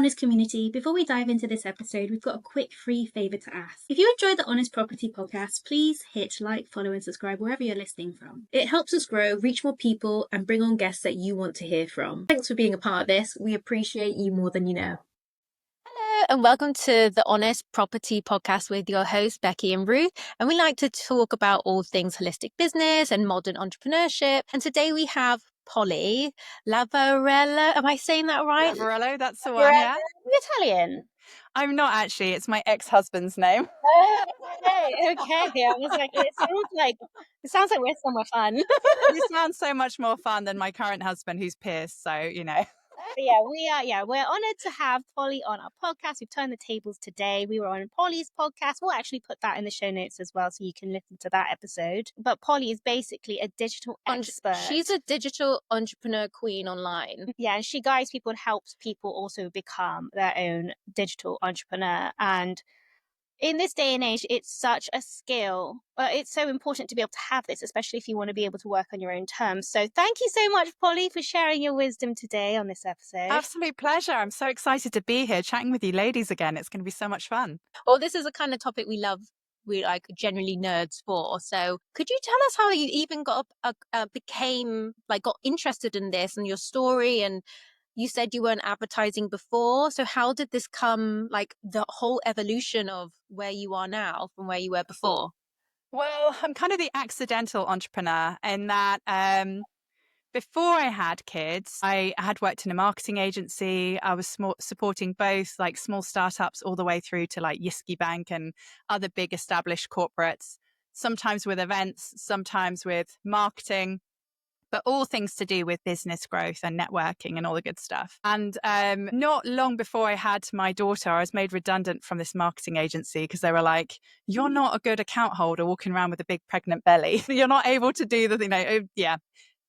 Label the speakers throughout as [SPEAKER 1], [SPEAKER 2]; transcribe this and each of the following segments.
[SPEAKER 1] Honest community, before we dive into this episode, we've got a quick free favour to ask. If you enjoy the Honest Property podcast, please hit like, follow and subscribe wherever you're listening from. It helps us grow, reach more people and bring on guests that you want to hear from. Thanks for being a part of this. We appreciate you more than you know.
[SPEAKER 2] Hello and welcome to the Honest Property podcast with your hosts Becky and Ruth, and we like to talk about all things holistic business and modern entrepreneurship. And today we have Polly Lavarello. Am I saying that right?
[SPEAKER 3] Lavarello, that's the one, yeah.
[SPEAKER 2] You're Italian.
[SPEAKER 3] I'm not actually, it's my ex-husband's name.
[SPEAKER 2] Oh, okay. I was like, it sounds like we're somewhere fun.
[SPEAKER 3] You sound so much more fun than my current husband, who's Pierce, so, you know.
[SPEAKER 2] We're honoured to have Polly on our podcast. We've turned the tables today. We were on Polly's podcast. We'll actually put that in the show notes as well, so you can listen to that episode. But Polly is basically a digital expert.
[SPEAKER 4] She's a digital entrepreneur queen online.
[SPEAKER 2] Yeah, and she guides people and helps people also become their own digital entrepreneur. And in this day and age, it's such a skill. It's so important to be able to have this, especially if you want to be able to work on your own terms. So thank you so much, Polly, for sharing your wisdom today on this episode.
[SPEAKER 3] Absolute pleasure. I'm so excited to be here chatting with you ladies again. It's going to be so much fun.
[SPEAKER 4] Well, this is a kind of topic we love. We like generally nerds for. So could you tell us how you even got got interested in this and your story? And you said you weren't advertising before. So how did this come, like the whole evolution of where you are now from where you were before?
[SPEAKER 3] Well, I'm kind of the accidental entrepreneur in that before I had kids, I had worked in a marketing agency. I was supporting both like small startups all the way through to like Yiski Bank and other big established corporates, sometimes with events, sometimes with marketing, but all things to do with business growth and networking and all the good stuff. And not long before I had my daughter, I was made redundant from this marketing agency because they were like, you're not a good account holder walking around with a big pregnant belly. You're not able to do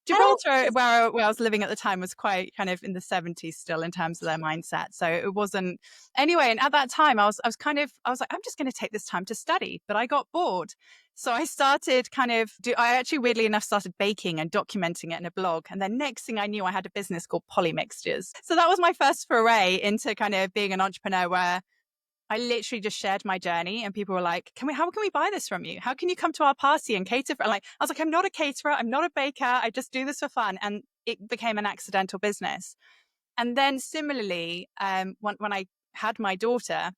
[SPEAKER 3] Gibraltar, where I was living at the time, was quite kind of in the 70s still in terms of their mindset. So it wasn't anyway. And at that time, I was like, I'm just going to take this time to study, but I got bored. So I started I actually weirdly enough started baking and documenting it in a blog. And then next thing I knew, I had a business called Polly Mixtures. So that was my first foray into kind of being an entrepreneur, where I literally just shared my journey and people were like, how can we buy this from you? How can you come to our party and cater for it? I was like, I'm not a caterer. I'm not a baker. I just do this for fun. And it became an accidental business. And then similarly, when I had my daughter,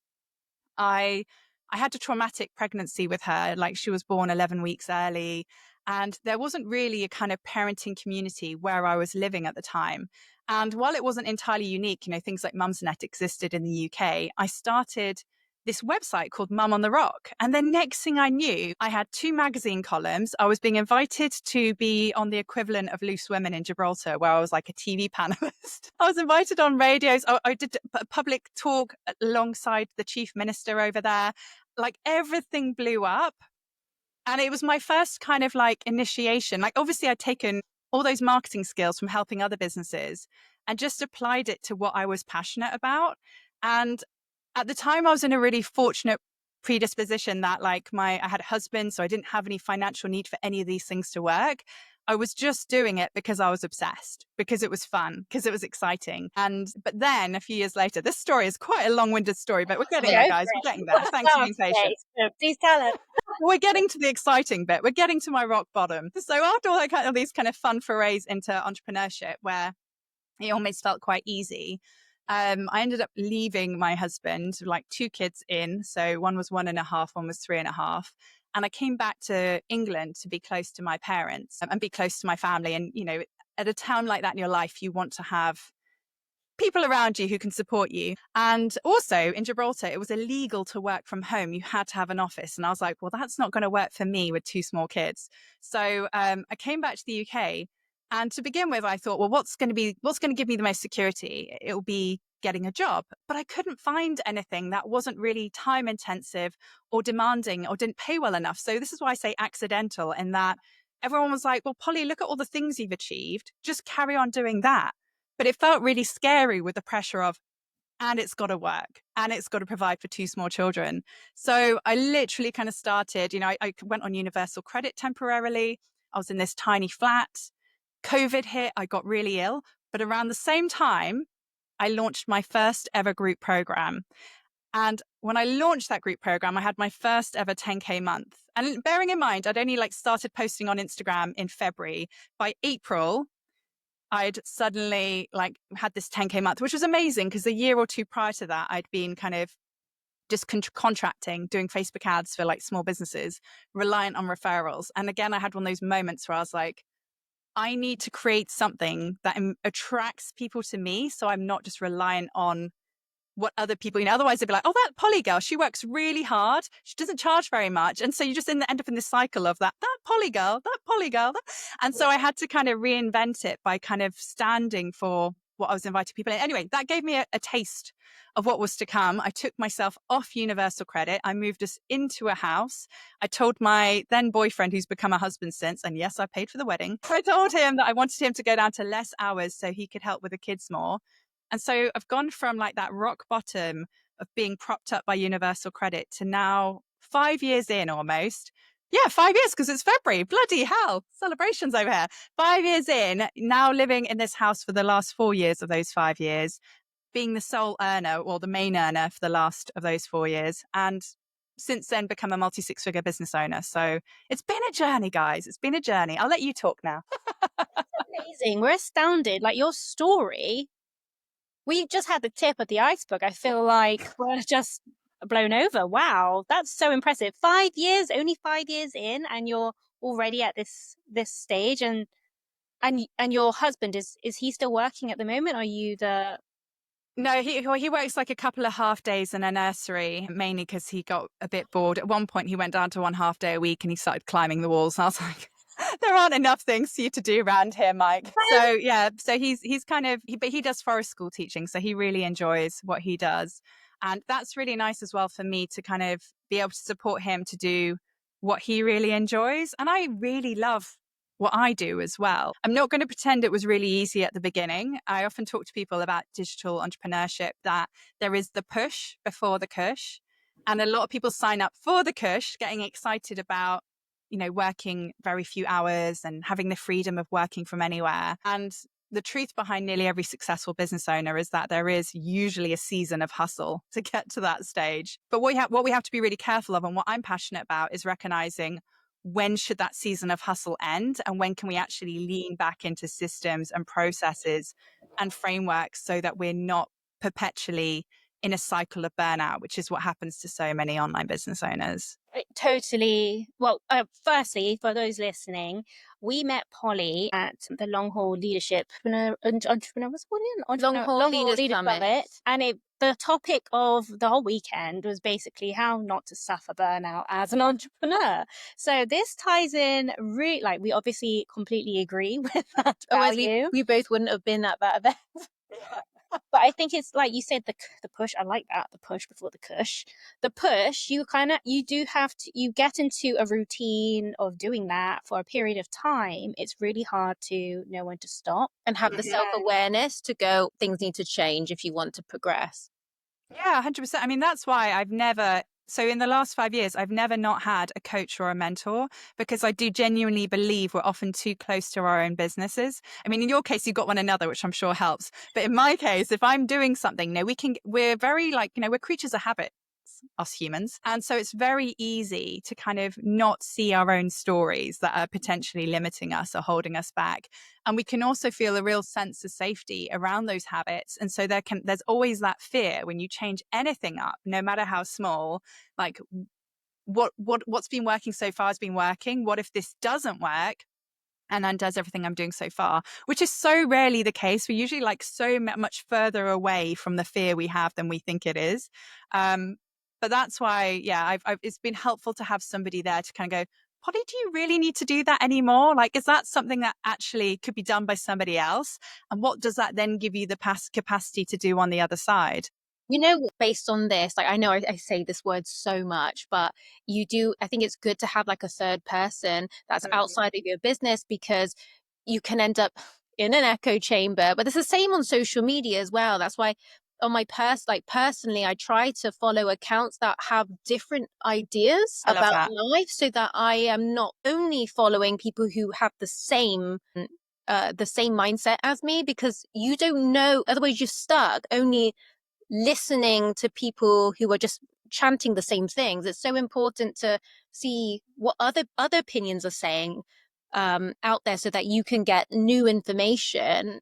[SPEAKER 3] I had a traumatic pregnancy with her. Like, she was born 11 weeks early. And there wasn't really a kind of parenting community where I was living at the time. And while it wasn't entirely unique, things like Mumsnet existed in the UK, I started this website called Mum on the Rock. And then next thing I knew, I had 2 magazine columns. I was being invited to be on the equivalent of Loose Women in Gibraltar, where I was like a TV panelist. I was invited on radios. I did a public talk alongside the chief minister over there. Like, everything blew up. And it was my first kind of like initiation. Like, obviously I'd taken all those marketing skills from helping other businesses and just applied it to what I was passionate about. And at the time I was in a really fortunate predisposition that I had a husband, so I didn't have any financial need for any of these things to work. I was just doing it because I was obsessed, because it was fun, because it was exciting. But then a few years later, this story is quite a long-winded story, but we're getting there, guys. We're getting there. Thanks for being patient.
[SPEAKER 2] Please tell us.
[SPEAKER 3] We're getting to the exciting bit. We're getting to my rock bottom. So after all these kind of fun forays into entrepreneurship, where it almost felt quite easy, I ended up leaving my husband, like 2 kids in. So one was 1.5, one was 3.5. And I came back to England to be close to my parents and be close to my family. And, at a time like that in your life, you want to have people around you who can support you. And also in Gibraltar, it was illegal to work from home. You had to have an office. And I was like, well, that's not going to work for me with 2 small kids. So I came back to the UK. And to begin with, I thought, well, what's going to give me the most security? It'll be getting a job. But I couldn't find anything that wasn't really time intensive or demanding or didn't pay well enough. So this is why I say accidental, in that everyone was like, well, Polly, look at all the things you've achieved. Just carry on doing that. But it felt really scary with the pressure of, and it's got to work, and it's got to provide for 2 small children. So I literally kind of started, I went on universal credit temporarily. I was in this tiny flat. COVID hit, I got really ill. But around the same time, I launched my first ever group program. And when I launched that group program, I had my first ever 10K month. And bearing in mind, I'd only like started posting on Instagram in February. By April, I'd suddenly like had this 10K month, which was amazing because a year or two prior to that, I'd been kind of just contracting, doing Facebook ads for like small businesses, reliant on referrals. And again, I had one of those moments where I was like, I need to create something that attracts people to me. So I'm not just reliant on what other people, otherwise they'd be like, oh, that Polly girl, she works really hard. She doesn't charge very much. And so you just end up in this cycle of that Polly girl, that Polly girl. And so I had to kind of reinvent it by kind of standing for what I was inviting people in. Anyway, that gave me a taste of what was to come. I took myself off universal credit. I moved us into a house. I told my then boyfriend, who's become a husband since, and yes, I paid for the wedding. I told him that I wanted him to go down to less hours so he could help with the kids more. And so I've gone from like that rock bottom of being propped up by universal credit to now 5 years in almost. Yeah, 5 years because it's February. Bloody hell. Celebrations over here. 5 years in, now living in this house for the last 4 years of those 5 years, being the sole earner or the main earner for the last of those 4 years. And since then become a multi-six-figure business owner. So it's been a journey, guys. It's been a journey. I'll let you talk now.
[SPEAKER 2] Amazing. We're astounded. Like your story, we just had the tip of the iceberg. I feel like we're just blown over. Wow, that's so impressive. 5 years, only 5 years in, and you're already at this stage. And your husband, is he still working at the moment? Are you the...
[SPEAKER 3] No, he works like a couple of half days in a nursery, mainly because he got a bit bored. At one point, he went down to 1.5 day a week and he started climbing the walls. And I was like, there aren't enough things for you to do around here, Mike. So yeah, so he's kind of, but he does forest school teaching. So he really enjoys what he does. And that's really nice as well for me to kind of be able to support him to do what he really enjoys. And I really love what I do as well. I'm not going to pretend it was really easy at the beginning. I often talk to people about digital entrepreneurship that there is the push before the cush. And a lot of people sign up for the cush, getting excited about, working very few hours and having the freedom of working from anywhere. And the truth behind nearly every successful business owner is that there is usually a season of hustle to get to that stage. But what we have to be really careful of, and what I'm passionate about, is recognizing when should that season of hustle end and when can we actually lean back into systems and processes and frameworks so that we're not perpetually in a cycle of burnout, which is what happens to so many online business owners.
[SPEAKER 2] Totally. Well, firstly, for those listening, we met Polly at the Long Haul Leadership Entrepreneur
[SPEAKER 4] Long Haul Leaders Summit.
[SPEAKER 2] And the topic of the whole weekend was basically how not to suffer burnout as an entrepreneur. So this ties in really, like, we obviously completely agree with that value.
[SPEAKER 4] We both wouldn't have been at that event.
[SPEAKER 2] But I think it's like you said, the push. I like that, the push before the cush. The push, you do have to, you get into a routine of doing that for a period of time. It's really hard to know when to stop
[SPEAKER 4] and have the self-awareness to go, things need to change if you want to progress.
[SPEAKER 3] Yeah, 100%. I mean, that's why so in the last 5 years, I've never not had a coach or a mentor, because I do genuinely believe we're often too close to our own businesses. I mean, in your case, you've got one another, which I'm sure helps. But in my case, if I'm doing something, we're very we're creatures of habit, us humans. And so it's very easy to kind of not see our own stories that are potentially limiting us or holding us back. And we can also feel a real sense of safety around those habits. And so there's always that fear when you change anything up, no matter how small, like what's been working so far has been working. What if this doesn't work and undoes everything I'm doing so far, which is so rarely the case. We're usually like so much further away from the fear we have than we think it is. But that's why, it's been helpful to have somebody there to kind of go, Polly, do you really need to do that anymore? Like, is that something that actually could be done by somebody else? And what does that then give you the capacity to do on the other side?
[SPEAKER 4] Based on this, like, I know I say this word so much, but I think it's good to have like a third person that's outside of your business, because you can end up in an echo chamber. But it's the same on social media as well. That's why on my personally, I try to follow accounts that have different ideas about life, so that I am not only following people who have the same the same mindset as me, because you don't know, otherwise you're stuck only listening to people who are just chanting the same things. It's so important to see what other opinions are saying out there, so that you can get new information.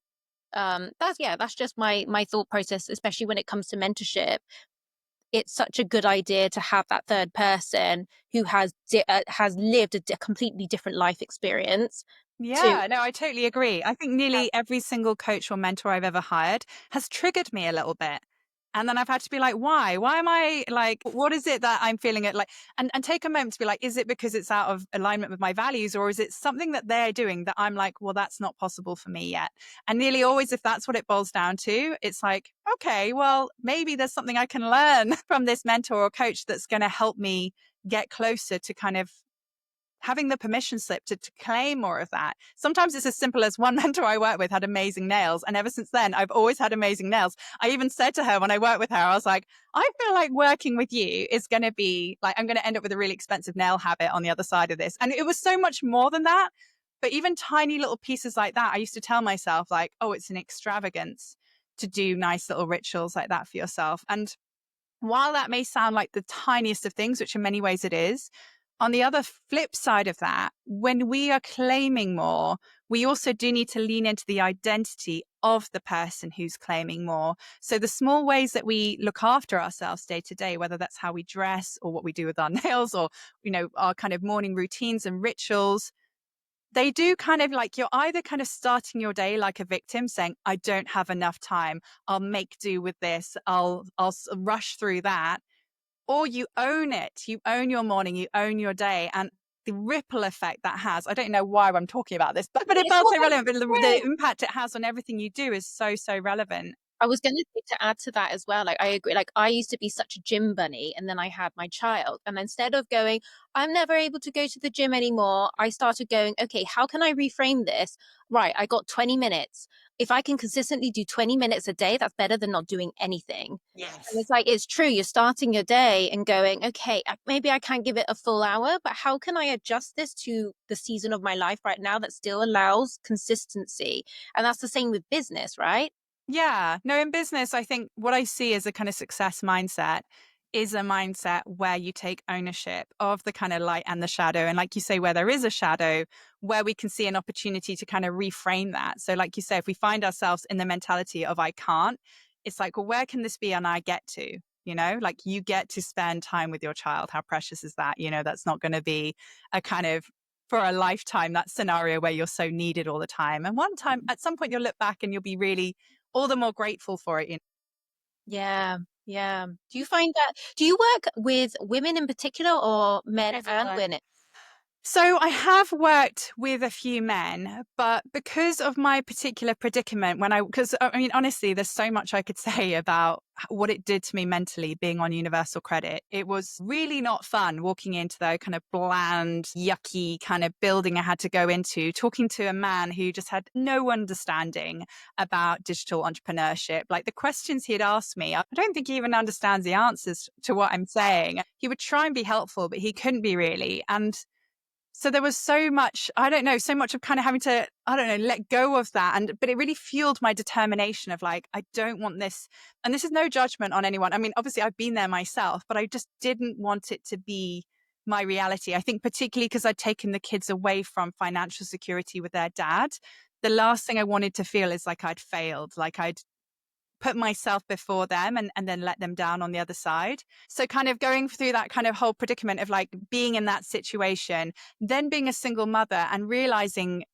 [SPEAKER 4] That's just my thought process, especially when it comes to mentorship. It's such a good idea to have that third person who has lived a completely different life experience.
[SPEAKER 3] Yeah, no, I totally agree. I think nearly every single coach or mentor I've ever hired has triggered me a little bit. And then I've had to be like, why? Why am I like, what is it that I'm feeling it like? And take a moment to be like, is it because it's out of alignment with my values, or is it something that they're doing that I'm like, well, that's not possible for me yet? And nearly always, if that's what it boils down to, it's like, okay, well, maybe there's something I can learn from this mentor or coach that's going to help me get closer to kind of having the permission slip to claim more of that. Sometimes it's as simple as one mentor I worked with had amazing nails. And ever since then, I've always had amazing nails. I even said to her when I worked with her, I was like, I feel like working with you is going to be like, I'm going to end up with a really expensive nail habit on the other side of this. And it was so much more than that. But even tiny little pieces like that, I used to tell myself like, oh, it's an extravagance to do nice little rituals like that for yourself. And while that may sound like the tiniest of things, which in many ways it is, on the other flip side of that, when we are claiming more, we also do need to lean into the identity of the person who's claiming more. So the small ways that we look after ourselves day to day, whether that's how we dress or what we do with our nails, or, you know, our kind of morning routines and rituals, they do kind of like, you're either kind of starting your day like a victim saying, I don't have enough time, I'll make do with this, I'll rush through that. Or you own it. You own your morning, you own your day, and the ripple effect that has. I don't know why I'm talking about this, but it felt so relevant. But the impact it has on everything you do is so, so relevant.
[SPEAKER 4] I was going to say, to add to that as well, like I agree, like I used to be such a gym bunny, and then I had my child, and instead of going, I'm never able to go to the gym anymore, I started going, okay, how can I reframe this? Right, I got 20 minutes. If I can consistently do 20 minutes a day, that's better than not doing anything.
[SPEAKER 3] Yes.
[SPEAKER 4] And it's like, it's true, you're starting your day and going, okay, maybe I can't give it a full hour, but how can I adjust this to the season of my life right now that still allows consistency? And that's the same with business, right?
[SPEAKER 3] Yeah. No, in business, I think what I see as a kind of success mindset is a mindset where you take ownership of the kind of light and the shadow. And like you say, where there is a shadow, where we can see an opportunity to kind of reframe that. So like you say, if we find ourselves in the mentality of I can't, it's like, well, where can this be and I get to? You know, like you get to spend time with your child. How precious is that? You know, that's not going to be a kind of for a lifetime, that scenario where you're so needed all the time. And one time, at some point, you'll look back and you'll be really all the more grateful for it. You know?
[SPEAKER 4] Yeah, yeah. Do you find that, do you work with women in particular, or men and women?
[SPEAKER 3] So I have worked with a few men, but because of my particular predicament, because I mean, honestly, there's so much I could say about what it did to me mentally being on universal credit. It was really not fun walking into that kind of bland, yucky kind of building I had to go into, talking to a man who just had no understanding about digital entrepreneurship. Like the questions he'd ask me, I don't think he even understands the answers to what I'm saying. He would try and be helpful, but he couldn't be really. And so there was so much, I don't know, so much of kind of having to, I don't know, let go of that. But it really fueled my determination of like, I don't want this. And this is no judgment on anyone. I mean, obviously I've been there myself, but I just didn't want it to be my reality. I think particularly because I'd taken the kids away from financial security with their dad. The last thing I wanted to feel is like I'd failed, like I'd put myself before them and then let them down on the other side. So kind of going through that kind of whole predicament of like being in that situation, then being a single mother and realizing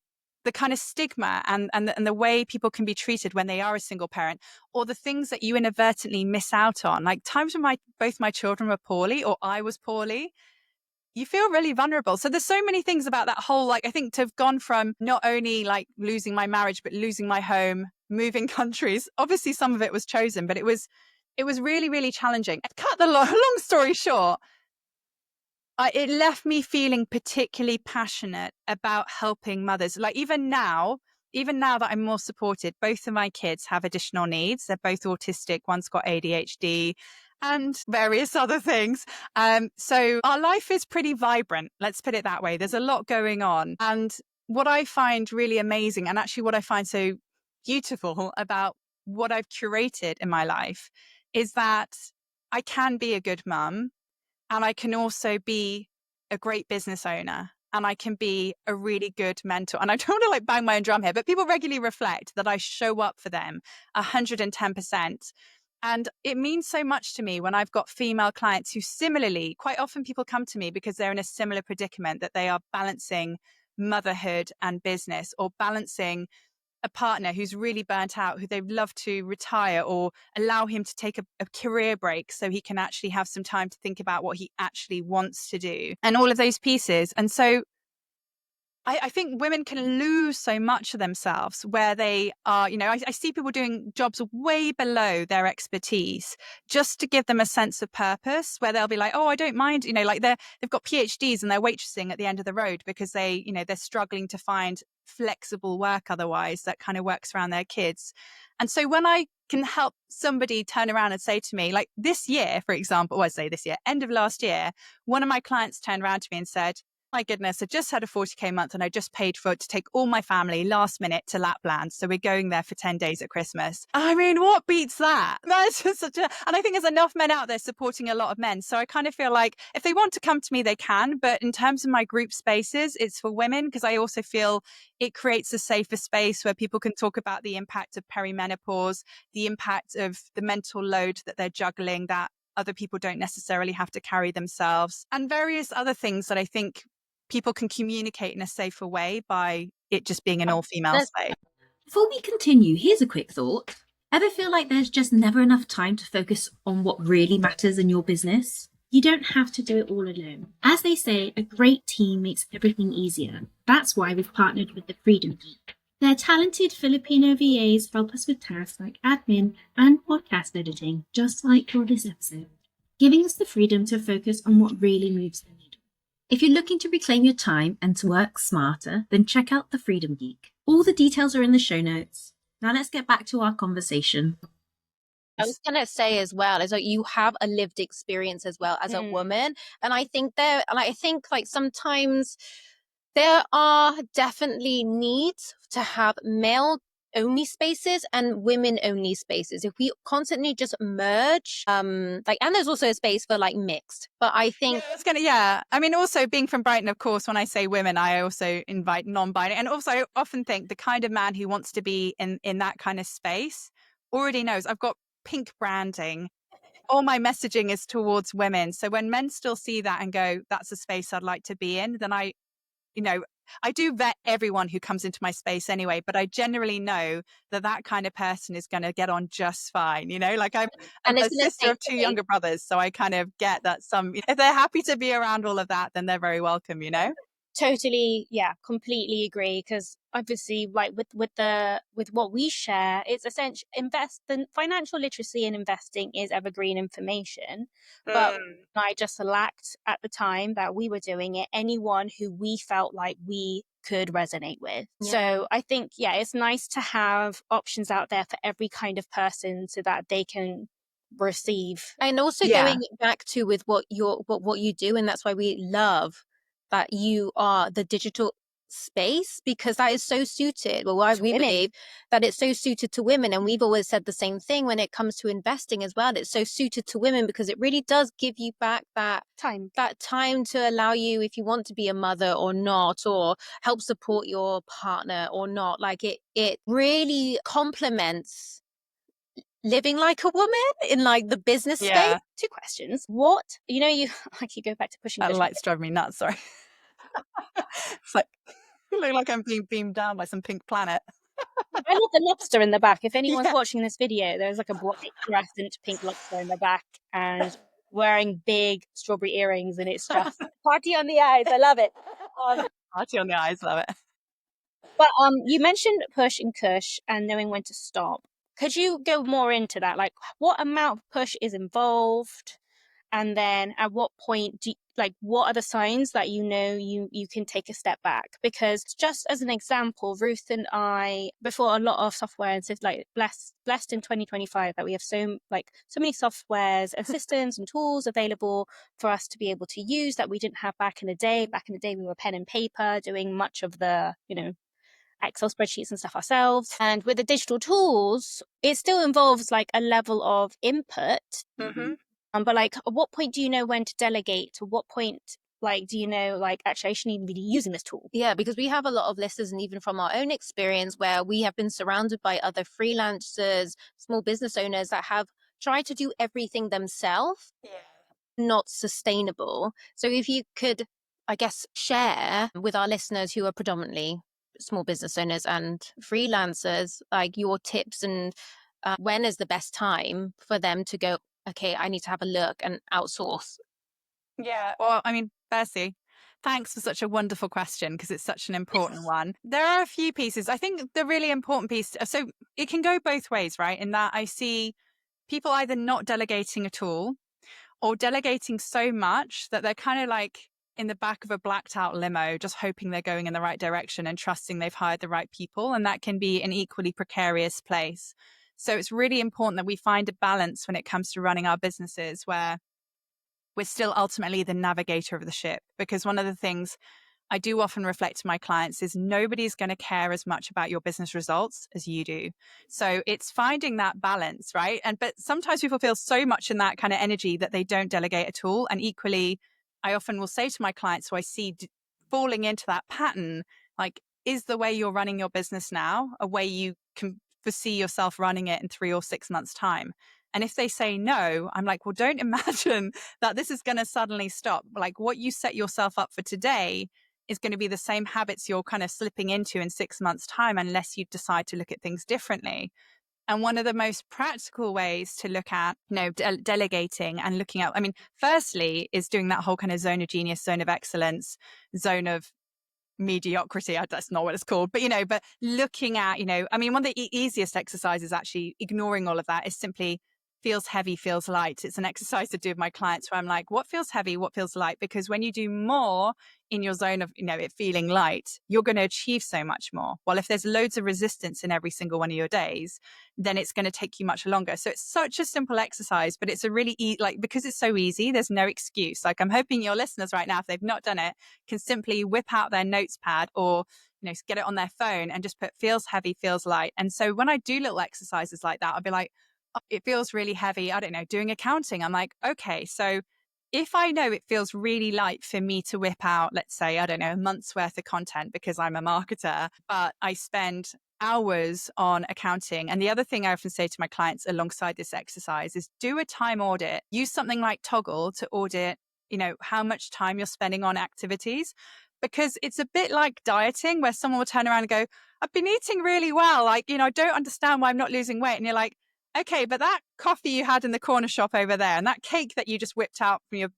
[SPEAKER 3] the kind of stigma and the way people can be treated when they are a single parent, or the things that you inadvertently miss out on. Like times when both my children were poorly or I was poorly, you feel really vulnerable. So there's so many things about that whole, like, I think to have gone from not only like losing my marriage, but losing my home, moving countries. Obviously some of it was chosen, but it was really, really challenging. And cut the long story short, it left me feeling particularly passionate about helping mothers. Like even now that I'm more supported, both of my kids have additional needs. They're both autistic. One's got ADHD and various other things. So our life is pretty vibrant. Let's put it that way. There's a lot going on. And what I find really amazing, and actually what I find so beautiful about what I've curated in my life, is that I can be a good mum, and I can also be a great business owner, and I can be a really good mentor. And I don't want to like bang my own drum here, but people regularly reflect that I show up for them 110%. And it means so much to me when I've got female clients who similarly, quite often people come to me because they're in a similar predicament, that they are balancing motherhood and business, or balancing a partner who's really burnt out, who they'd love to retire or allow him to take a career break so he can actually have some time to think about what he actually wants to do, and all of those pieces. And so I think women can lose so much of themselves where they are, I see people doing jobs way below their expertise just to give them a sense of purpose, where they'll be like, oh, I don't mind, like they've got PhDs and they're waitressing at the end of the road because they're struggling to find flexible work otherwise that kind of works around their kids. And so when I can help somebody turn around and say to me, like this year, for example, or I say this year, end of last year, one of my clients turned around to me and said, my goodness, I just had a 40K month and I just paid for it to take all my family last minute to Lapland. So we're going there for 10 days at Christmas. I mean, what beats that? That's just and I think there's enough men out there supporting a lot of men. So I kind of feel like if they want to come to me, they can. But in terms of my group spaces, it's for women, because I also feel it creates a safer space where people can talk about the impact of perimenopause, the impact of the mental load that they're juggling that other people don't necessarily have to carry themselves, and various other things that I think people can communicate in a safer way by it just being an all-female space.
[SPEAKER 1] Before we continue, here's a quick thought. Ever feel like there's just never enough time to focus on what really matters in your business? You don't have to do it all alone. As they say, a great team makes everything easier. That's why we've partnered with the Freedom Geek. Their talented Filipino VAs help us with tasks like admin and podcast editing, just like for this episode, giving us the freedom to focus on what really moves the needle. If you're looking to reclaim your time and to work smarter, then check out the Freedom Geek. All the details are in the show notes. Now let's get back to our conversation.
[SPEAKER 4] I was going to say as well, is like you have a lived experience as well as a woman. And I think like sometimes there are definitely needs to have male only spaces and women only spaces. If we constantly just merge, and there's also a space for like mixed, but I think
[SPEAKER 3] I mean, also being from Brighton, of course, when I say women, I also invite non-binary. And also I often think the kind of man who wants to be in that kind of space already knows I've got pink branding. All my messaging is towards women. So when men still see that and go, that's a space I'd like to be in, then I do vet everyone who comes into my space anyway, but I generally know that kind of person is going to get on just fine. Like I'm a sister of two younger brothers. So I kind of get that if they're happy to be around all of that, then they're very welcome,
[SPEAKER 2] Totally, yeah, completely agree. Because obviously, like with what we share, it's essential. The financial literacy in investing is evergreen information, but I just lacked at the time that we were doing it anyone who we felt like we could resonate with. Yeah. So I think, it's nice to have options out there for every kind of person so that they can receive.
[SPEAKER 4] And also going back to with what you do, and that's why we love that you are the digital space, because that is so suited. Well, we believe that it's so suited to women. And we've always said the same thing when it comes to investing as well. It's so suited to women because it really does give you back that time to allow you, if you want to be a mother or not, or help support your partner or not. Like it really complements living like a woman in like the business space.
[SPEAKER 2] 2 questions. What, you go back to pushing.
[SPEAKER 3] That light's driving me nuts. Sorry. It's like, you look like I'm being beamed down by some pink planet.
[SPEAKER 2] I love the lobster in the back. If anyone's watching this video, there's like a fluorescent pink lobster in the back and wearing big strawberry earrings, and it's just party on the eyes. I love it.
[SPEAKER 3] Party on the eyes, love it.
[SPEAKER 2] But you mentioned push and cush and knowing when to stop. Could you go more into that? Like, what amount of push is involved? And then at what point like, what are the signs that you can take a step back? Because just as an example, Ruth and I, before a lot of software and stuff, like blessed in 2025 that we have so many softwares and systems and tools available for us to be able to use that we didn't have back in the day. Back in the day, we were pen and paper doing much of the, Excel spreadsheets and stuff ourselves. And with the digital tools, it still involves like a level of input.
[SPEAKER 3] Mm-hmm.
[SPEAKER 2] But like, at what point do you know when to delegate? To what point, like, do you know, like, actually, I shouldn't even be using this tool?
[SPEAKER 4] Yeah, because we have a lot of listeners, and even from our own experience, where we have been surrounded by other freelancers, small business owners that have tried to do everything themselves, not sustainable. So if you could, I guess, share with our listeners who are predominantly small business owners and freelancers, like your tips and when is the best time for them to go, okay, I need to have a look and outsource.
[SPEAKER 3] Yeah. Well, I mean, Percy, thanks for such a wonderful question, because it's such an important one. There are a few pieces. I think the really important piece, so it can go both ways, right? In that I see people either not delegating at all or delegating so much that they're kind of like in the back of a blacked out limo, just hoping they're going in the right direction and trusting they've hired the right people. And that can be an equally precarious place. So it's really important that we find a balance when it comes to running our businesses where we're still ultimately the navigator of the ship. Because one of the things I do often reflect to my clients is nobody's going to care as much about your business results as you do. So it's finding that balance, right? But sometimes people feel so much in that kind of energy that they don't delegate at all. And equally, I often will say to my clients who I see falling into that pattern, like, is the way you're running your business now a way you can foresee yourself running it in 3 or 6 months' time? And if they say no, I'm like, well, don't imagine that this is going to suddenly stop. Like, what you set yourself up for today is going to be the same habits you're kind of slipping into in 6 months' time, unless you decide to look at things differently. And one of the most practical ways to look at, delegating and looking at, I mean, firstly, is doing that whole kind of zone of genius, zone of excellence, zone of mediocrity. That's not what it's called, but but looking at, I mean, one of the easiest exercises, actually ignoring all of that, is simply feels heavy, feels light. It's an exercise to do with my clients where I'm like, what feels heavy, what feels light? Because when you do more in your zone of, it feeling light, you're going to achieve so much more. Well, if there's loads of resistance in every single one of your days, then it's going to take you much longer. So it's such a simple exercise, but it's a really because it's so easy, there's no excuse. Like, I'm hoping your listeners right now, if they've not done it, can simply whip out their notes pad or get it on their phone and just put feels heavy, feels light. And so when I do little exercises like that, I'll be like, oh, it feels really heavy. I don't know, doing accounting. I'm like, okay, so if I know it feels really light for me to whip out, let's say, I don't know, a month's worth of content because I'm a marketer, but I spend hours on accounting. And the other thing I often say to my clients alongside this exercise is do a time audit. Use something like Toggle to audit, how much time you're spending on activities. Because it's a bit like dieting, where someone will turn around and go, I've been eating really well. Like, I don't understand why I'm not losing weight. And you're like, okay, but that coffee you had in the corner shop over there and that cake that you just whipped out from your,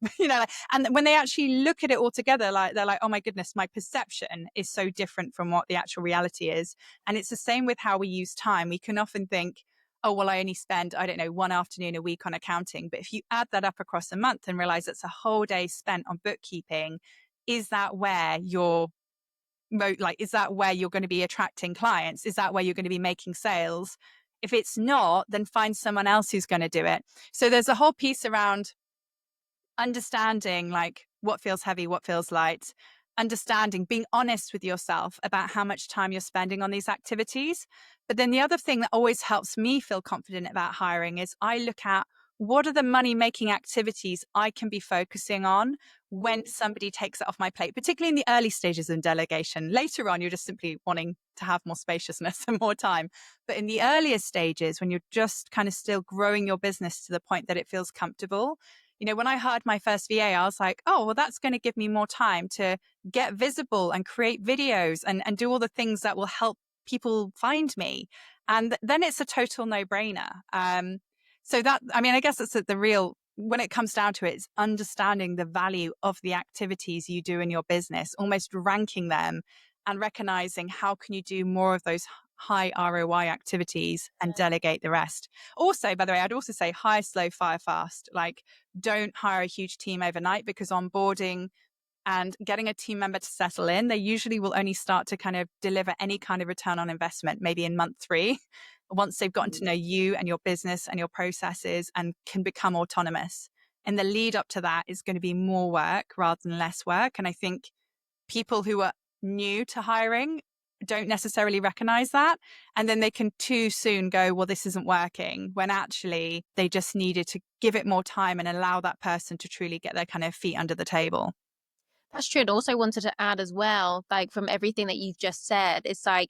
[SPEAKER 3] and when they actually look at it all together, like, they're like, oh my goodness, my perception is so different from what the actual reality is. And it's the same with how we use time. We can often think, oh, well, I only spend, I don't know, one afternoon a week on accounting. But if you add that up across a month and realize it's a whole day spent on bookkeeping, is that where you're is that where you're going to be attracting clients? Is that where you're going to be making sales? If it's not, then find someone else who's going to do it. So there's a whole piece around understanding like what feels heavy, what feels light, understanding, being honest with yourself about how much time you're spending on these activities. But then the other thing that always helps me feel confident about hiring is I look at what are the money making activities I can be focusing on when somebody takes it off my plate, particularly in the early stages of delegation. Later on, you're just simply wanting to have more spaciousness and more time. But in the earlier stages, when you're just kind of still growing your business to the point that it feels comfortable, when I hired my first VA, I was like, oh, well, that's going to give me more time to get visible and create videos and do all the things that will help people find me. And then it's a total no-brainer. So that, I mean, I guess it's the real, when it comes down to it, it's understanding the value of the activities you do in your business, almost ranking them and recognizing how can you do more of those high ROI activities and delegate the rest. Also, by the way, I'd also say hire slow, fire fast. Like, don't hire a huge team overnight, because onboarding and getting a team member to settle in, they usually will only start to kind of deliver any kind of return on investment maybe in month 3, once they've gotten to know you and your business and your processes and can become autonomous. And the lead up to that is going to be more work rather than less work. And I think people who are new to hiring don't necessarily recognize that. And then they can too soon go, well, this isn't working, when actually they just needed to give it more time and allow that person to truly get their kind of feet under the table.
[SPEAKER 4] That's true. And also wanted to add as well, like from everything that you've just said, it's like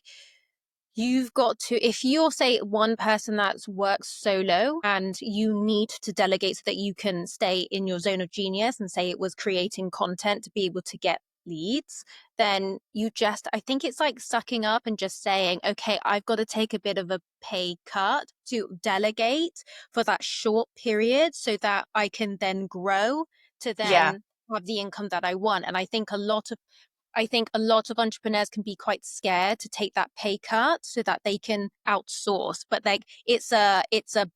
[SPEAKER 4] you've got to, if you're, say, one person that's works solo and you need to delegate so that you can stay in your zone of genius, and say it was creating content to be able to get leads, then you just, I think it's like sucking up and just saying, okay, I've got to take a bit of a pay cut to delegate for that short period so that I can then grow to then have the income that I want. And I think a lot of entrepreneurs can be quite scared to take that pay cut so that they can outsource. But like it's a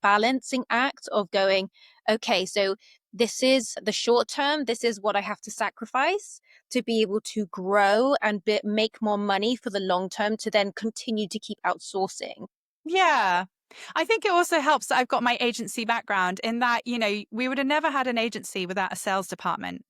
[SPEAKER 4] balancing act of going, okay, so this is the short term, this is what I have to sacrifice to be able to grow and make more money for the long term to then continue to keep outsourcing.
[SPEAKER 3] Yeah. I think it also helps that I've got my agency background, in that, you know, we would have never had an agency without a sales department,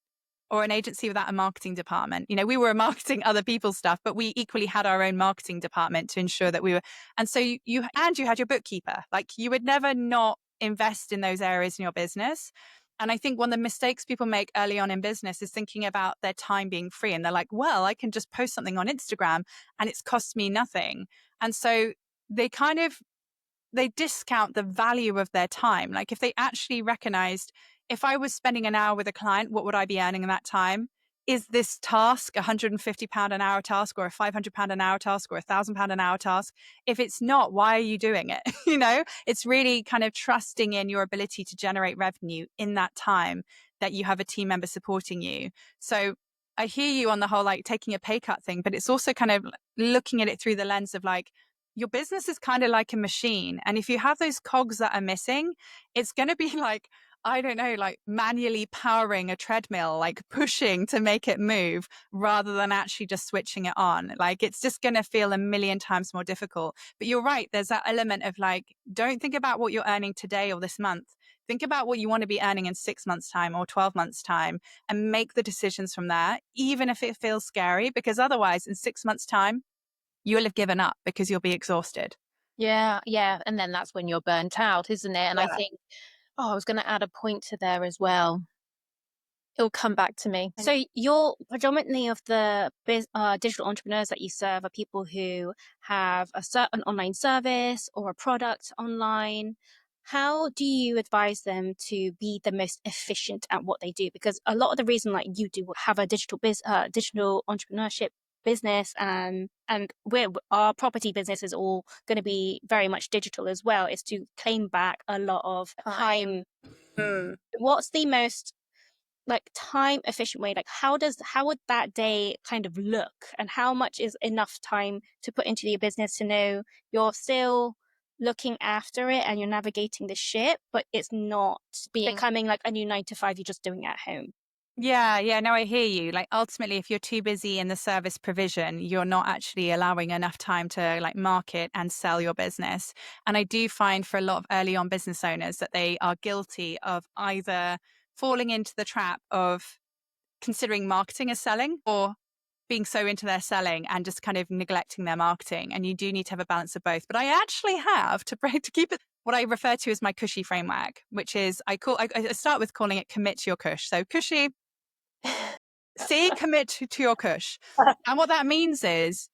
[SPEAKER 3] or an agency without a marketing department. You know, we were marketing other people's stuff, but we equally had our own marketing department to ensure that we were. And so you had your bookkeeper. Like, you would never not invest in those areas in your business. And I think one of the mistakes people make early on in business is thinking about their time being free. And they're like, well, I can just post something on Instagram and it's cost me nothing. And so they discount the value of their time. Like, if they actually recognized, if I was spending an hour with a client, what would I be earning in that time? Is this task a £150 an hour task, or a £500 an hour task, or a £1,000 an hour task? If it's not, why are you doing it? You know, it's really kind of trusting in your ability to generate revenue in that time that you have a team member supporting you. So I hear you on the whole, like, taking a pay cut thing, but it's also kind of looking at it through the lens of, like, your business is kind of like a machine. And if you have those cogs that are missing, it's going to be like, I don't know, like manually powering a treadmill, like pushing to make it move rather than actually just switching it on. Like, it's just going to feel a million times more difficult. But you're right. There's that element of, like, don't think about what you're earning today or this month. Think about what you want to be earning in 6 months' time or 12 months' time, and make the decisions from there, even if it feels scary, because otherwise in 6 months' time, you will have given up because you'll be exhausted.
[SPEAKER 4] Yeah. And then that's when you're burnt out, isn't it? And I think, I was going to add a point to there as well. It'll come back to me.
[SPEAKER 2] So you're predominantly of the digital entrepreneurs that you serve are people who have a certain online service or a product online. How do you advise them to be the most efficient at what they do? Because a lot of the reason, like you do, have a digital entrepreneurship business, and our property business is all going to be very much digital as well, is to claim back a lot of time. What's the most like time efficient way? Like how would that day kind of look, and how much is enough time to put into your business to know you're still looking after it and you're navigating the ship, but it's not becoming like a new 9 to 5 you're just doing at home?
[SPEAKER 3] Yeah, no, I hear you. Like, ultimately, if you're too busy in the service provision, you're not actually allowing enough time to, like, market and sell your business. And I do find for a lot of early on business owners that they are guilty of either falling into the trap of considering marketing as selling, or being so into their selling and just kind of neglecting their marketing. And you do need to have a balance of both. But I actually have to keep it what I refer to as my Cushy Framework, which is I start with calling it commit to your Cush. So Cushy, commit to your Cush. And what that means is,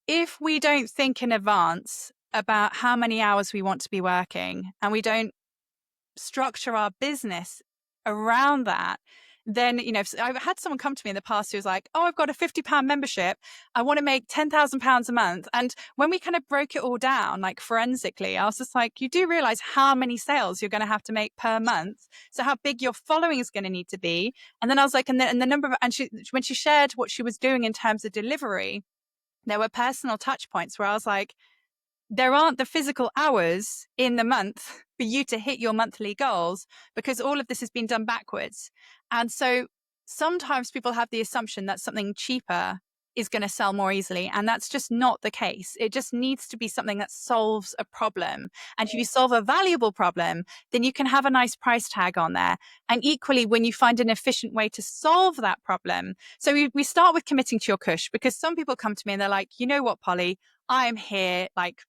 [SPEAKER 3] if we don't think in advance about how many hours we want to be working, and we don't structure our business around that, then, you know, I've had someone come to me in the past who was like, oh, I've got a £50 membership. I want to make £10,000 a month. And when we kind of broke it all down, like forensically, I was just like, you do realize how many sales you're going to have to make per month. So how big your following is going to need to be. And then I was like, and the number of, and when she shared what she was doing in terms of delivery, there were personal touch points where I was like, there aren't the physical hours in the month for you to hit your monthly goals, because all of this has been done backwards. And so sometimes people have the assumption that something cheaper is going to sell more easily. And that's just not the case. It just needs to be something that solves a problem. And if you solve a valuable problem, then you can have a nice price tag on there. And equally, when you find an efficient way to solve that problem. So we start with committing to your Cush, because some people come to me and they're like, you know what, Polly, I am here, like,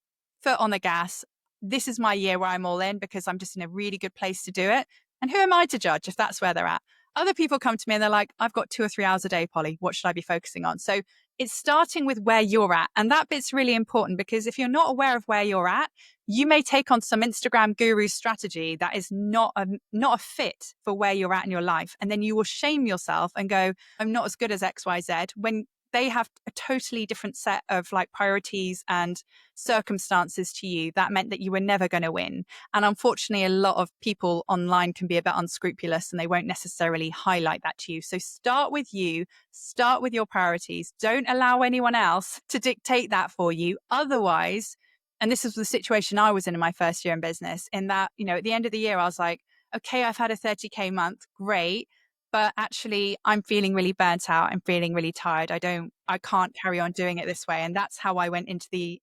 [SPEAKER 3] foot on the gas. This is my year where I'm all in because I'm just in a really good place to do it. And who am I to judge if that's where they're at? Other people come to me and they're like, I've got 2 or 3 hours a day, Polly. What should I be focusing on? So it's starting with where you're at. And that bit's really important, because if you're not aware of where you're at, you may take on some Instagram guru strategy that is not a fit for where you're at in your life. And then you will shame yourself and go, I'm not as good as XYZ, when they have a totally different set of like priorities and circumstances to you that meant that you were never going to win. And unfortunately, a lot of people online can be a bit unscrupulous and they won't necessarily highlight that to you. So start with you, start with your priorities. Don't allow anyone else to dictate that for you. Otherwise, and this is the situation I was in my first year in business, in that, you know, at the end of the year, I was like, okay, I've had a 30K month. Great. But actually, I'm feeling really burnt out. I'm feeling really tired. I can't carry on doing it this way. And that's how I went into the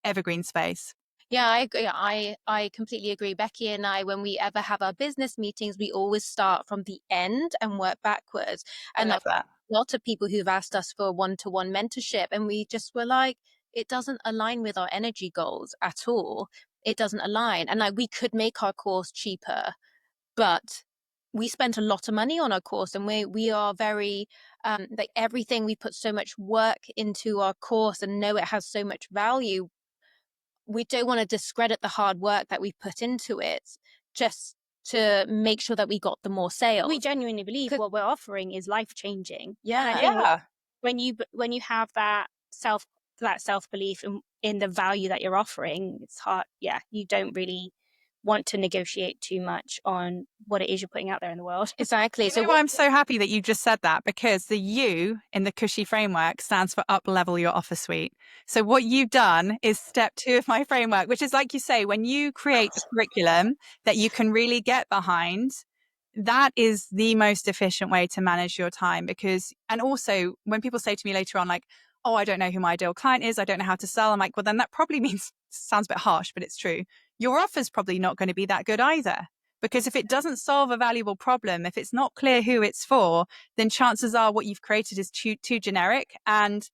[SPEAKER 3] Evergreen space.
[SPEAKER 4] Yeah, I agree. I completely agree. Becky and I, when we ever have our business meetings, we always start from the end and work backwards.
[SPEAKER 3] I
[SPEAKER 4] And
[SPEAKER 3] love that.
[SPEAKER 4] a lot of people who've asked us for one-to-one mentorship, and we just were like, it doesn't align with our energy goals at all. It doesn't align. And like, we could make our course cheaper, but we spent a lot of money on our course, and we are very like, everything, we put so much work into our course and know it has so much value. We don't want to discredit the hard work that we put into it just to make sure that we got the more sales.
[SPEAKER 2] We genuinely believe what we're offering is life changing.
[SPEAKER 4] Yeah.
[SPEAKER 2] And I think
[SPEAKER 3] Yeah.
[SPEAKER 2] when you have that self belief in the value that you're offering, it's hard. Yeah, you don't really want to negotiate too much on what it is you're putting out there in the world.
[SPEAKER 4] Exactly.
[SPEAKER 3] So I'm so happy that you just said that, because the U in the Cushy framework stands for uplevel your offer suite. So what you've done is step 2 of my framework, which is, like you say, when you create a curriculum that you can really get behind, that is the most efficient way to manage your time. Because, and also when people say to me later on, like, oh, I don't know who my ideal client is, I don't know how to sell, I'm like, well, then that probably means, sounds a bit harsh, but it's true, your offer's probably not going to be that good either. Because if it doesn't solve a valuable problem, if it's not clear who it's for, then chances are what you've created is too generic. And,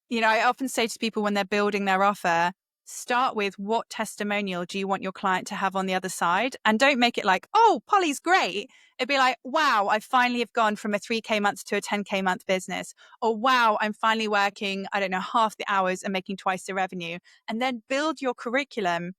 [SPEAKER 3] you know, I often say to people when they're building their offer, start with, what testimonial do you want your client to have on the other side? And don't make it like, oh, Polly's great. It'd be like, wow, I finally have gone from a 3K month to a 10K month business. Or wow, I'm finally working, I don't know, half the hours and making twice the revenue. And then build your curriculum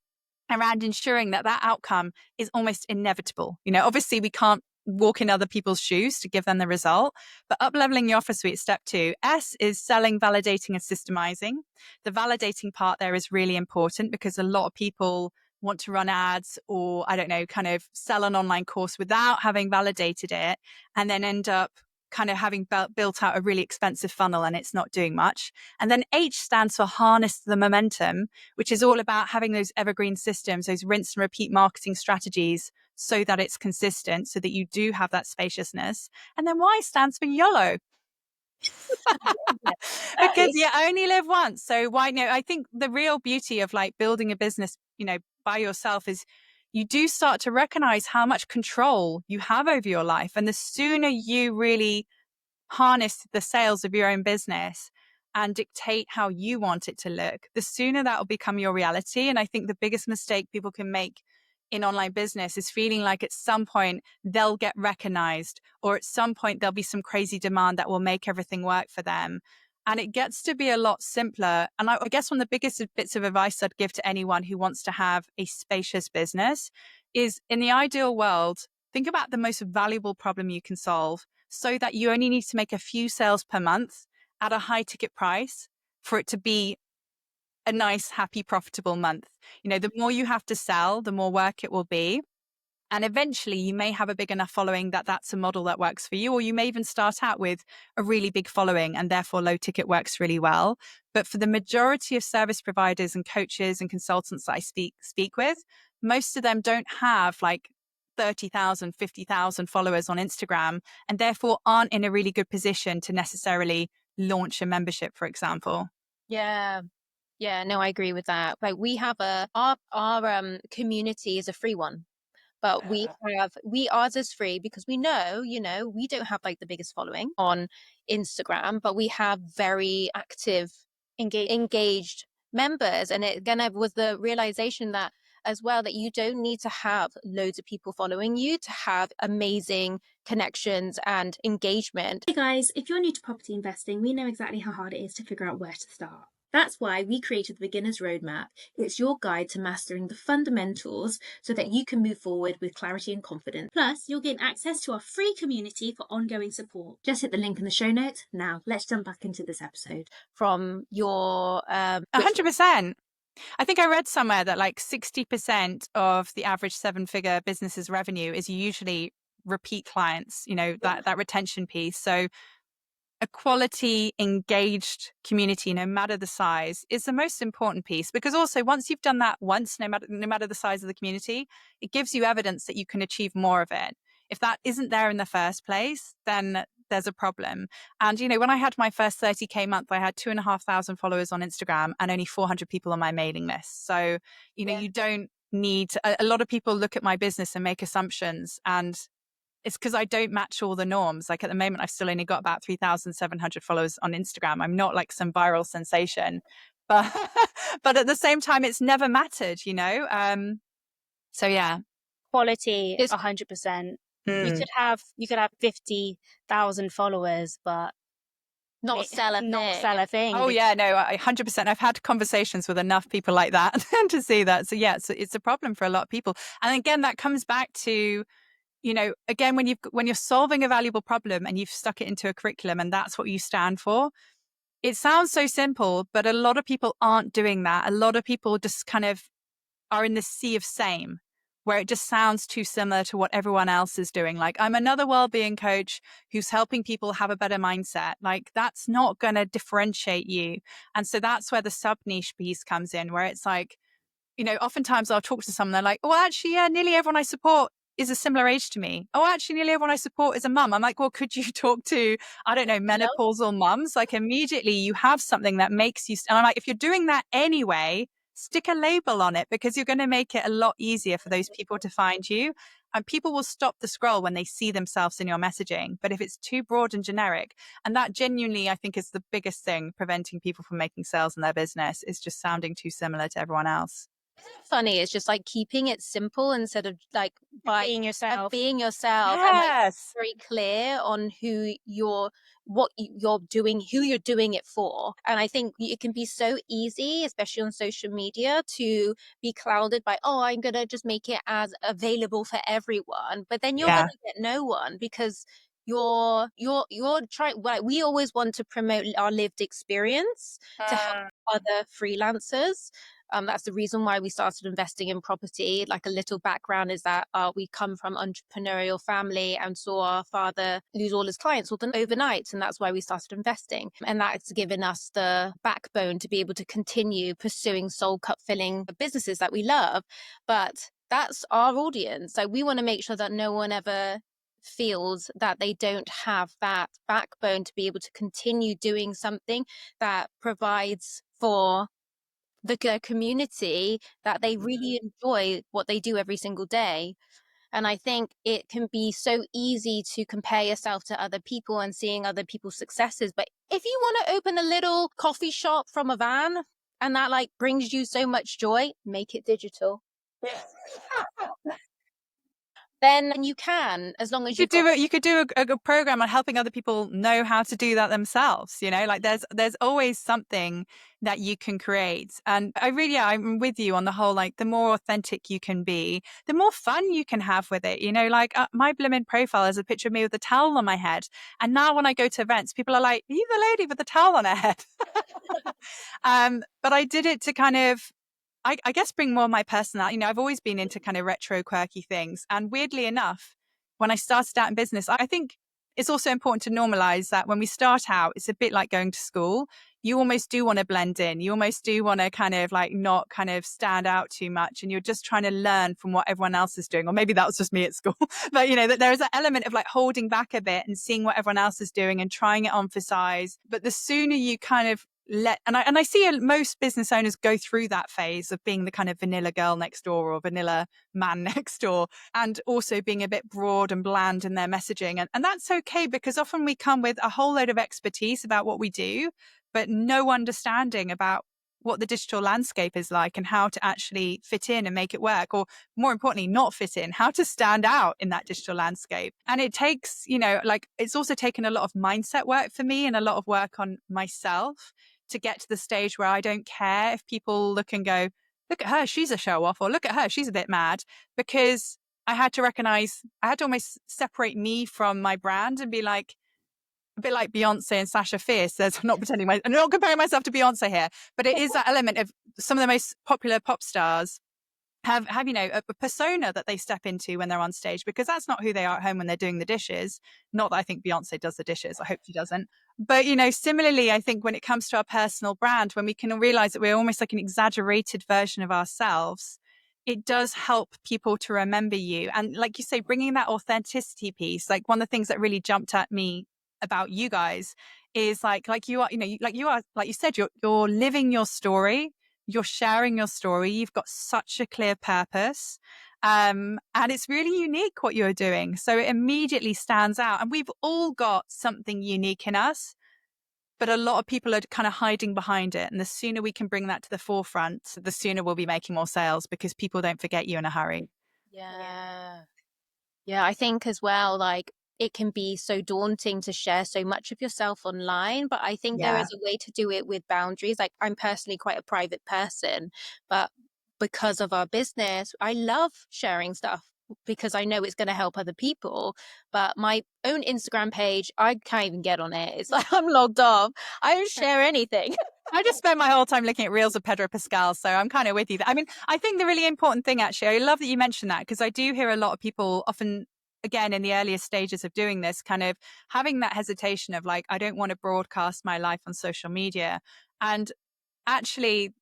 [SPEAKER 3] around ensuring that that outcome is almost inevitable. You know, obviously we can't walk in other people's shoes to give them the result, but up-leveling your offer suite, step 2. S is selling, validating, and systemizing. The validating part there is really important, because a lot of people want to run ads, or, I don't know, kind of sell an online course without having validated it, and then end up kind of having built out a really expensive funnel and it's not doing much. And then H stands for harness the momentum, which is all about having those evergreen systems, those rinse and repeat marketing strategies, so that it's consistent, so that you do have that spaciousness. And then Y stands for YOLO. Because you only live once. So why no? I think the real beauty of like building a business, you know, by yourself is you do start to recognize how much control you have over your life. And the sooner you really harness the sales of your own business and dictate how you want it to look, the sooner that will become your reality. And I think the biggest mistake people can make in online business is feeling like at some point they'll get recognized, or at some point there'll be some crazy demand that will make everything work for them. And it gets to be a lot simpler. And I guess one of the biggest bits of advice I'd give to anyone who wants to have a spacious business is, in the ideal world, think about the most valuable problem you can solve, so that you only need to make a few sales per month at a high ticket price for it to be a nice, happy, profitable month. You know, the more you have to sell, the more work it will be. And eventually you may have a big enough following that that's a model that works for you, or you may even start out with a really big following and therefore low ticket works really well. But for the majority of service providers and coaches and consultants that I speak with, most of them don't have like 30,000, 50,000 followers on Instagram, and therefore aren't in a really good position to necessarily launch a membership, for example.
[SPEAKER 4] Yeah. Yeah, no, I agree with that. Like we have our community is a free one, but ours is free because we know, we don't have like the biggest following on Instagram, but we have very active, engaged members. And it again was the realization that as well, that you don't need to have loads of people following you to have amazing connections and engagement.
[SPEAKER 1] Hey guys, if you're new to property investing, we know exactly how hard it is to figure out where to start. That's why we created the Beginner's Roadmap. It's your guide to mastering the fundamentals so that you can move forward with clarity and confidence. Plus, you'll gain access to our free community for ongoing support. Just hit the link in the show notes. Now, let's jump back into this episode.
[SPEAKER 4] From your
[SPEAKER 3] 100%. I think I read somewhere that like 60% of the average 7-figure business's revenue is usually repeat clients, that retention piece. So a quality, engaged community, no matter the size, is the most important piece, because also once you've done that once, no matter the size of the community, it gives you evidence that you can achieve more of it. If that isn't there in the first place, then there's a problem. And, when I had my first 30K month, I had 2,500 followers on Instagram and only 400 people on my mailing list. So, you don't need, a lot of people look at my business and make assumptions, and it's because I don't match all the norms. Like at the moment, I've still only got about 3,700 followers on Instagram. I'm not like some viral sensation, but but at the same time, it's never mattered, So yeah,
[SPEAKER 2] Quality is 100%. You could have 50,000 followers, but
[SPEAKER 4] not sell
[SPEAKER 2] a thing.
[SPEAKER 3] Oh yeah, no, 100%. I've had conversations with enough people like that to see that. So yeah, it's a problem for a lot of people. And again, that comes back to, again, when you're solving a valuable problem and you've stuck it into a curriculum and that's what you stand for, it sounds so simple, but a lot of people aren't doing that. A lot of people just kind of are in this sea of same, where it just sounds too similar to what everyone else is doing. Like, I'm another well-being coach who's helping people have a better mindset. Like, that's not going to differentiate you. And so that's where the sub-niche piece comes in, where it's like, oftentimes I'll talk to someone, they're like, oh, actually, yeah, nearly everyone I support is a similar age to me. Oh, actually, nearly everyone I support is a mum. I'm like, well, could you talk to, I don't know, menopausal mums? Like immediately you have something that makes you, and I'm like, if you're doing that anyway, stick a label on it, because you're going to make it a lot easier for those people to find you. And people will stop the scroll when they see themselves in your messaging. But if it's too broad and generic, and that genuinely, I think, is the biggest thing preventing people from making sales in their business, is just sounding too similar to everyone else.
[SPEAKER 4] Funny, it's just like keeping it simple instead of like
[SPEAKER 2] being yourself.
[SPEAKER 4] Yes.
[SPEAKER 3] And
[SPEAKER 4] like very clear on what you're doing, who you're doing it for. And I think it can be so easy, especially on social media, to be clouded by, oh, I'm gonna just make it as available for everyone, but then you're gonna get no one, because you're trying, like, we always want to promote our lived experience to help other freelancers. That's the reason why we started investing in property. Like, a little background is that we come from entrepreneurial family and saw our father lose all his clients overnight. And that's why we started investing. And that's given us the backbone to be able to continue pursuing soul cup filling businesses that we love. But that's our audience. So we want to make sure that no one ever feels that they don't have that backbone to be able to continue doing something that provides for the community, that they really enjoy what they do every single day. And I think it can be so easy to compare yourself to other people and seeing other people's successes. But if you want to open a little coffee shop from a van and that like brings you so much joy, make it digital. Then you can, as long as
[SPEAKER 3] you could do a program on helping other people know how to do that themselves. Like there's always something that you can create. And I'm with you on the whole, like the more authentic you can be, the more fun you can have with it. Like my blimmin' profile is a picture of me with a towel on my head. And now when I go to events, people are like, are you the lady with the towel on her head? But I did it to kind of I guess bring more of my personality. You know, I've always been into kind of retro quirky things. And weirdly enough, when I started out in business, I think it's also important to normalize that when we start out, it's a bit like going to school. You almost do want to blend in. You almost do want to kind of like not kind of stand out too much. And you're just trying to learn from what everyone else is doing. Or maybe that was just me at school. But, you know, that there is an element of like holding back a bit and seeing what everyone else is doing and trying it on for size. But the sooner you kind of and I see most business owners go through that phase of being the kind of vanilla girl next door or vanilla man next door, and also being a bit broad and bland in their messaging. And that's okay, because often we come with a whole load of expertise about what we do, but no understanding about what the digital landscape is like and how to actually fit in and make it work, or more importantly, not fit in, how to stand out in that digital landscape. And it takes, you know, like it's also taken a lot of mindset work for me and a lot of work on myself to get to the stage where I don't care if people look and go, look at her, she's a show off, or look at her, she's a bit mad, because I had to almost separate me from my brand and be like, a bit like Beyonce and Sasha Fierce. I'm not comparing myself to Beyonce here, but it is that element of some of the most popular pop stars have you know, a persona that they step into when they're on stage, because that's not who they are at home when they're doing the dishes. Not that I think Beyonce does the dishes. I hope she doesn't. But, you know, similarly, I think when it comes to our personal brand, when we can realize that we're almost like an exaggerated version of ourselves, it does help people to remember you. And like you say, bringing that authenticity piece, like one of the things that really jumped at me about you guys is like you are, you know, like you said, you're living your story. You're sharing your story. You've got such a clear purpose. And it's really unique what you're doing. So it immediately stands out. And we've all got something unique in us, but a lot of people are kind of hiding behind it. And the sooner we can bring that to the forefront, the sooner we'll be making more sales, because people don't forget you in a hurry.
[SPEAKER 4] Yeah. Yeah, I think as well, like it can be so daunting to share so much of yourself online, but I think there
[SPEAKER 3] Yeah.
[SPEAKER 4] is a way to do it with boundaries. Like I'm personally quite a private person, but because of our business, I love sharing stuff because I know it's going to help other people. But my own Instagram page, I can't even get on it. It's like I'm logged off. I don't share anything.
[SPEAKER 3] I just spend my whole time looking at reels of Pedro Pascal, so I'm kind of with you. I mean, I think the really important thing, actually, I love that you mentioned that, because I do hear a lot of people often, again, in the earliest stages of doing this, kind of having that hesitation of like, I don't want to broadcast my life on social media. And actually,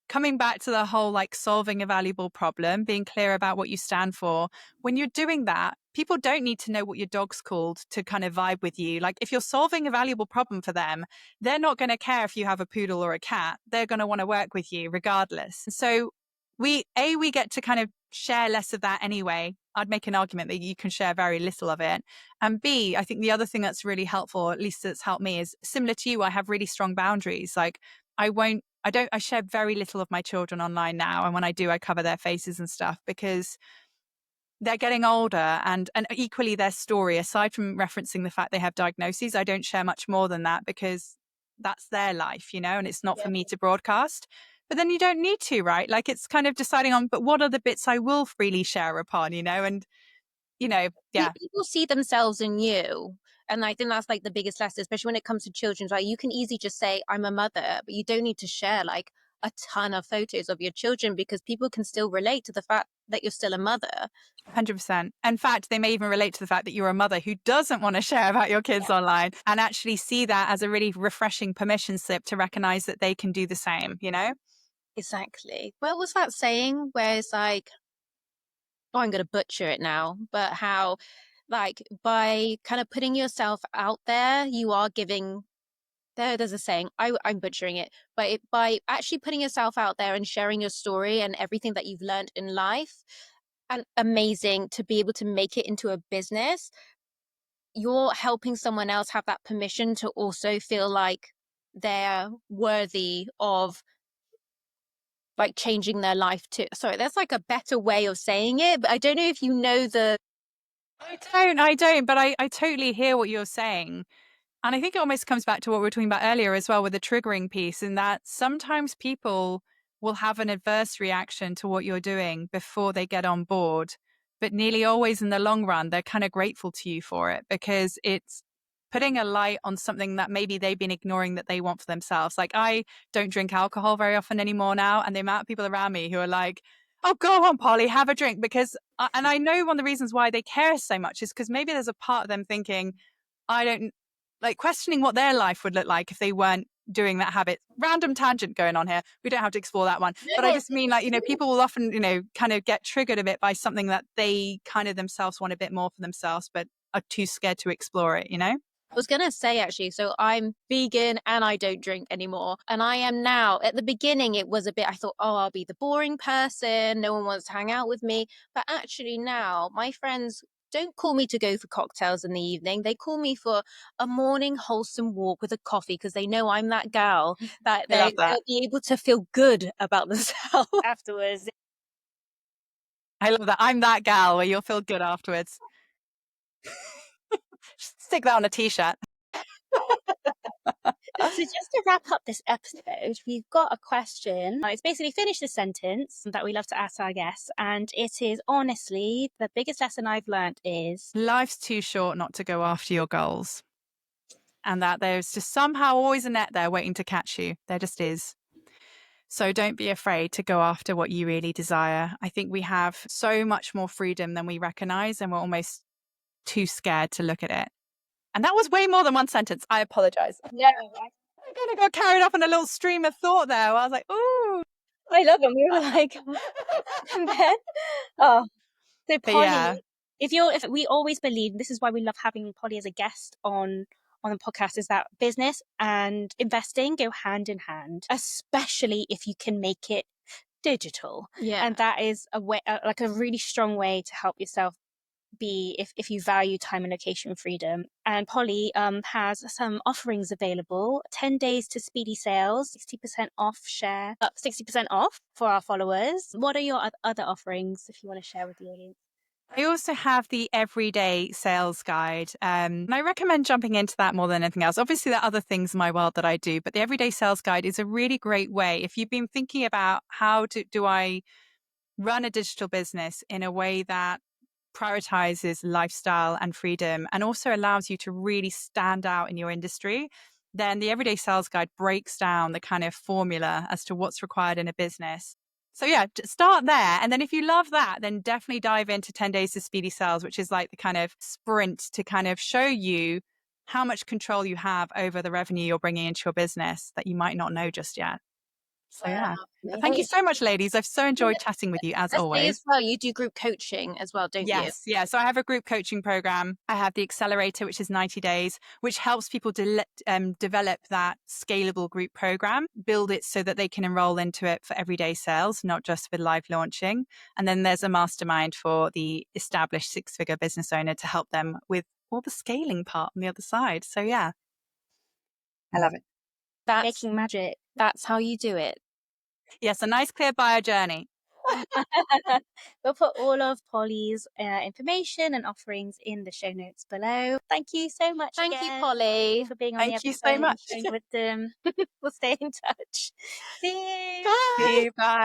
[SPEAKER 3] coming back to the whole like solving a valuable problem, being clear about what you stand for. When you're doing that, people don't need to know what your dog's called to kind of vibe with you. Like if you're solving a valuable problem for them, they're not going to care if you have a poodle or a cat. They're going to want to work with you regardless. So we get to kind of share less of that anyway. I'd make an argument that you can share very little of it. And B, I think the other thing that's really helpful, at least that's helped me, is similar to you, I have really strong boundaries. Like I share very little of my children online now. And when I do, I cover their faces and stuff, because they're getting older, and equally their story, aside from referencing the fact they have diagnoses, I don't share much more than that, because that's their life, you know, and it's not for me to broadcast. But then you don't need to, right? Like it's kind of deciding on, but what are the bits I will freely share upon, you know, and, you know, yeah.
[SPEAKER 4] People see themselves in you. And I think that's like the biggest lesson, especially when it comes to children, right? You can easily just say, I'm a mother, but you don't need to share like a ton of photos of your children, because people can still relate to the fact that you're still a mother.
[SPEAKER 3] 100%. In fact, they may even relate to the fact that you're a mother who doesn't want to share about your kids online, and actually see that as a really refreshing permission slip to recognize that they can do the same, you know?
[SPEAKER 4] Exactly. What was that saying where it's like, oh, I'm going to butcher it now, but how like by kind of putting yourself out there, you are giving, there's a saying, I'm butchering it, but by actually putting yourself out there and sharing your story and everything that you've learned in life, and amazing to be able to make it into a business, you're helping someone else have that permission to also feel like they're worthy of like changing their life too. Sorry, that's like a better way of saying it, but I don't know if you know the.
[SPEAKER 3] I don't, but I totally hear what you're saying. And I think it almost comes back to what we were talking about earlier as well, with the triggering piece, in that sometimes people will have an adverse reaction to what you're doing before they get on board. But nearly always in the long run, they're kind of grateful to you for it, because it's putting a light on something that maybe they've been ignoring that they want for themselves. Like, I don't drink alcohol very often anymore now. And the amount of people around me who are like, oh, go on, Polly, have a drink. Because, and I know one of the reasons why they care so much is because maybe there's a part of them thinking, I don't, like, questioning what their life would look like if they weren't doing that habit. Random tangent going on here. We don't have to explore that one. But I just mean, like, you know, people will often, you know, kind of get triggered a bit by something that they kind of themselves want a bit more for themselves, but are too scared to explore it, you know?
[SPEAKER 4] I was going to say, actually, so I'm vegan and I don't drink anymore. And I am now. At the beginning, it was a bit, I thought, oh, I'll be the boring person. No one wants to hang out with me. But actually now, my friends don't call me to go for cocktails in the evening. They call me for a morning wholesome walk with a coffee because they know I'm that gal that they'll be able to feel good about themselves afterwards.
[SPEAKER 3] I love that. I'm that gal where you'll feel good afterwards. Stick that on a t-shirt.
[SPEAKER 2] So just to wrap up this episode, we've got a question. It's basically finish the sentence that we love to ask our guests. And it is, honestly, the biggest lesson I've learned is
[SPEAKER 3] life's too short not to go after your goals. And that there's just somehow always a net there waiting to catch you. There just is. So don't be afraid to go after what you really desire. I think we have so much more freedom than we recognize, and we're almost too scared to look at it. And that was way more than one sentence. I apologize.
[SPEAKER 2] no.
[SPEAKER 3] I kind of got carried off on a little stream of thought there. I was like, ooh.
[SPEAKER 2] I love them. We were like, and then, oh, so Polly,
[SPEAKER 3] yeah.
[SPEAKER 2] if we always believe, this is why we love having Polly as a guest on the podcast, is that business and investing go hand in hand, especially if you can make it digital.
[SPEAKER 4] Yeah.
[SPEAKER 2] And that is a way, like a really strong way to help yourself be, if you value time and location freedom. And Polly has some offerings available: 10 days to speedy sales, 60% off 60% off for our followers. What are your other offerings, if you want to share with the audience?
[SPEAKER 3] I also have the everyday sales guide. And I recommend jumping into that more than anything else. Obviously, there are other things in my world that I do, but the everyday sales guide is a really great way. If you've been thinking about how do I run a digital business in a way that prioritizes lifestyle and freedom and also allows you to really stand out in your industry, then the everyday sales guide breaks down the kind of formula as to what's required in a business. So yeah, start there. And then if you love that, then definitely dive into 10 days to speedy sales, which is like the kind of sprint to kind of show you how much control you have over the revenue you're bringing into your business that you might not know just yet. So yeah, thank you so much, ladies. I've so enjoyed chatting with you as always.
[SPEAKER 4] As well, you do group coaching as well, don't you?
[SPEAKER 3] Yes, yeah. So I have a group coaching program. I have the accelerator, which is 90 days, which helps people develop that scalable group program, build it so that they can enroll into it for everyday sales, not just for live launching. And then there's a mastermind for the established six-figure business owner to help them with all the scaling part on the other side. So yeah, I love it.
[SPEAKER 2] That's making magic.
[SPEAKER 4] That's how you do it.
[SPEAKER 3] Yes, a nice clear buyer journey.
[SPEAKER 2] We'll put all of Polly's information and offerings in the show notes below. Thank you so much.
[SPEAKER 4] Thank you, Polly,
[SPEAKER 2] for being on the episode.
[SPEAKER 3] Thank you so much.
[SPEAKER 2] With them. We'll stay in touch. See you.
[SPEAKER 3] Bye. See you. Bye.